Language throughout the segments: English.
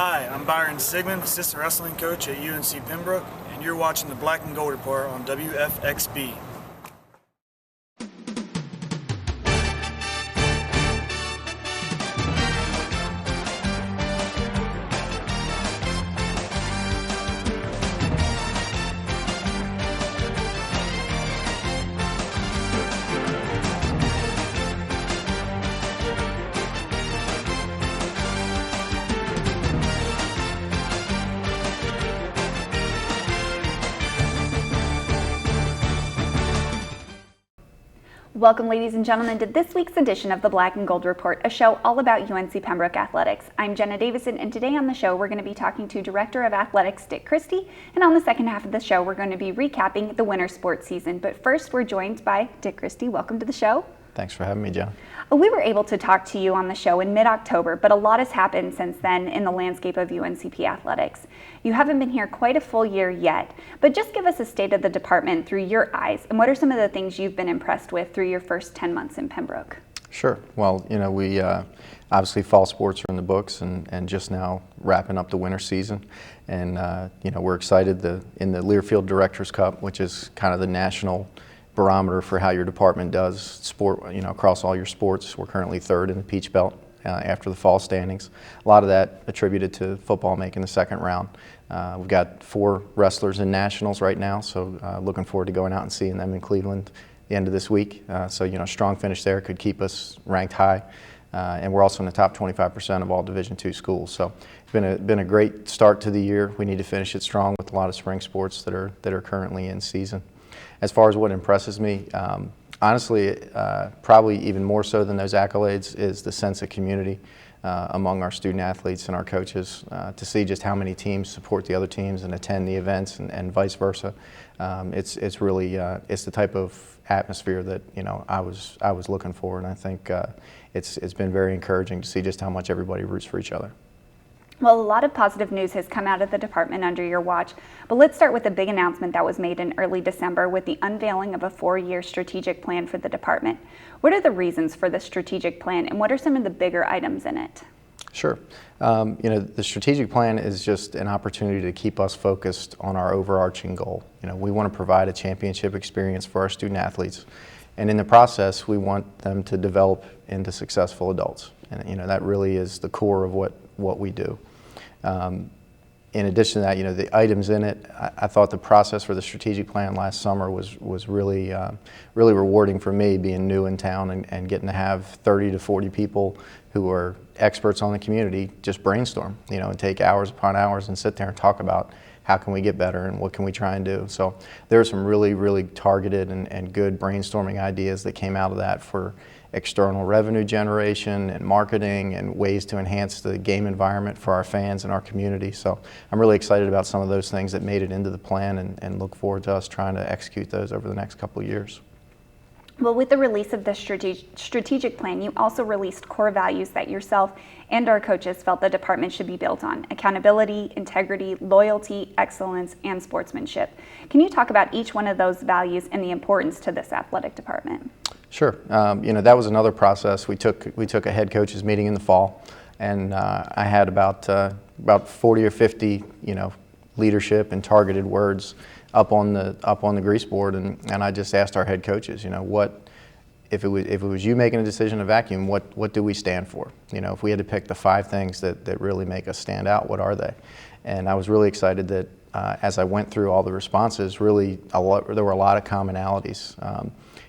Hi, I'm Byron Sigmund, assistant wrestling coach at UNC Pembroke, and you're watching the Black and Gold Report on WFXB. Welcome, ladies and gentlemen, to this week's edition of the Black and Gold Report, a show all about UNC Pembroke athletics. I'm Jenna Davison, and today on the show we're going to be talking to Director of Athletics Dick Christie, and on the second half of the show we're going to be recapping the winter sports season. But first, we're joined by Dick Christie. Welcome to the show. Thanks for having me, Jenna. We were able to talk to you on the show in mid-October, but a lot has happened since then in the landscape of UNCP athletics. You haven't been here quite a full year yet, but just give us a state of the department through your eyes, and what are some of the things you've been impressed with through your first 10 months in Pembroke? Sure. Well, we obviously fall sports are in the books and just now wrapping up the winter season. And, we're excited in the Learfield Directors Cup, which is kind of the national barometer for how your department does sport, across all your sports. We're currently third in the Peach Belt after the fall standings. A lot of that attributed to football making the second round. We've got 4 wrestlers in nationals right now, so looking forward to going out and seeing them in Cleveland the end of this week. Strong finish there could keep us ranked high. And we're also in the top 25% of all Division II schools. So it's been a great start to the year. We need to finish it strong with a lot of spring sports that are currently in season. As far as what impresses me, honestly, probably even more so than those accolades is the sense of community among our student athletes and our coaches, to see just how many teams support the other teams and attend the events and vice versa. It's really it's the type of atmosphere that I was looking for, and I think it's been very encouraging to see just how much everybody roots for each other. Well, a lot of positive news has come out of the department under your watch, but let's start with a big announcement that was made in early December with the unveiling of a 4-year strategic plan for the department. What are the reasons for the strategic plan, and what are some of the bigger items in it? Sure. The strategic plan is just an opportunity to keep us focused on our overarching goal. We want to provide a championship experience for our student athletes, and in the process, we want them to develop into successful adults. And that really is the core of what we do. In addition to that, the items in it, I thought the process for the strategic plan last summer was really rewarding for me, being new in town and getting to have 30 to 40 people who are experts on the community just brainstorm, and take hours upon hours and sit there and talk about how can we get better and what can we try and do. So there are some really, really targeted and good brainstorming ideas that came out of that for external revenue generation and marketing and ways to enhance the game environment for our fans and our community. So I'm really excited about some of those things that made it into the plan and look forward to us trying to execute those over the next couple of years. Well, with the release of the strategic plan, you also released core values that yourself and our coaches felt the department should be built on: accountability, integrity, loyalty, excellence, and sportsmanship. Can you talk about each one of those values and the importance to this athletic department? Sure. That was another process. We took a head coaches meeting in the fall, and I had about 40 or 50 leadership and targeted words up on the grease board, and I just asked our head coaches, what if it was you making a decision in a vacuum, what do we stand for? If we had to pick the 5 things that really make us stand out, what are they? And I was really excited that as I went through all the responses, there were a lot of commonalities.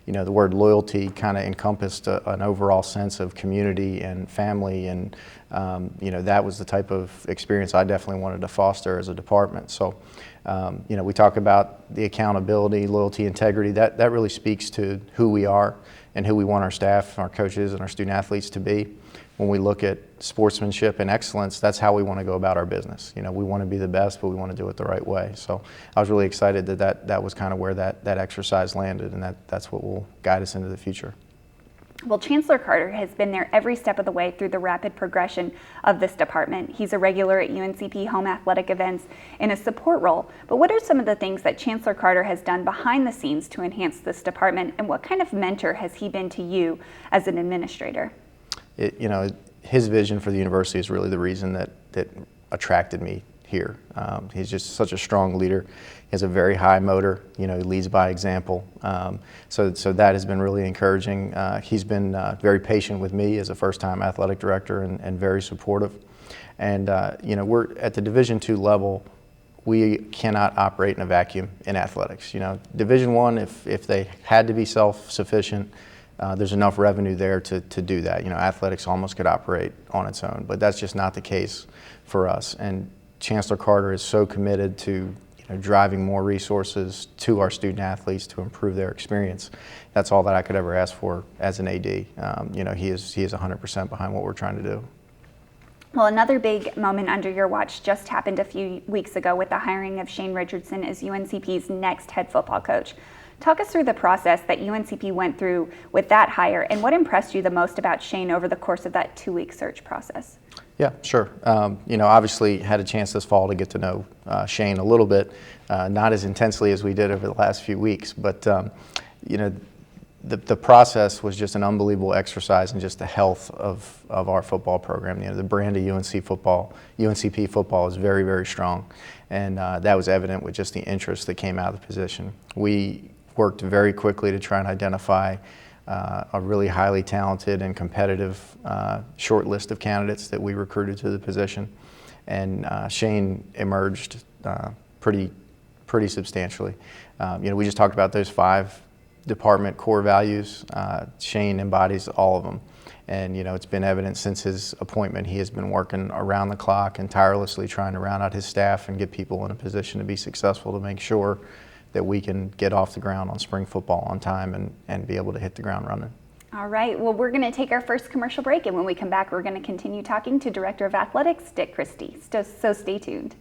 The word loyalty kind of encompassed an overall sense of community and family, and that was the type of experience I definitely wanted to foster as a department. So, we talk about the accountability, loyalty, integrity. That really speaks to who we are and who we want our staff, our coaches, and our student athletes to be. When we look at sportsmanship and excellence, that's how we want to go about our business. We want to be the best, but we want to do it the right way. So I was really excited that was kind of where that exercise landed, and that's what will guide us into the future. Well, Chancellor Carter has been there every step of the way through the rapid progression of this department. He's a regular at UNCP home athletic events in a support role. But what are some of the things that Chancellor Carter has done behind the scenes to enhance this department, and what kind of mentor has he been to you as an administrator? His vision for the university is really the reason that attracted me here. He's just such a strong leader. He has a very high motor. He leads by example. So that has been really encouraging. He's been very patient with me as a first-time athletic director and very supportive. And we're at the Division II level. We cannot operate in a vacuum in athletics. Division I, if they had to be self-sufficient, there's enough revenue there to do that. Athletics almost could operate on its own, but that's just not the case for us. And Chancellor Carter is so committed to driving more resources to our student athletes to improve their experience. That's all that I could ever ask for as an AD. He is 100% behind what we're trying to do. Well, another big moment under your watch just happened a few weeks ago with the hiring of Shane Richardson as UNCP's next head football coach. Talk us through the process that UNCP went through with that hire and what impressed you the most about Shane over the course of that 2-week search process. Yeah, sure. Obviously had a chance this fall to get to know Shane a little bit, not as intensely as we did over the last few weeks, but the process was just an unbelievable exercise in just the health of our football program. The brand of UNCP football is very, very strong, and that was evident with just the interest that came out of the position. We worked very quickly to try and identify a really highly talented and competitive short list of candidates that we recruited to the position, and Shane emerged pretty substantially. We just talked about those 5 department core values. Shane embodies all of them, and it's been evident since his appointment. He has been working around the clock and tirelessly trying to round out his staff and get people in a position to be successful, to make sure that we can get off the ground on spring football on time and be able to hit the ground running. All right, well, we're going to take our first commercial break, and when we come back, we're going to continue talking to Director of Athletics, Dick Christie. So stay tuned.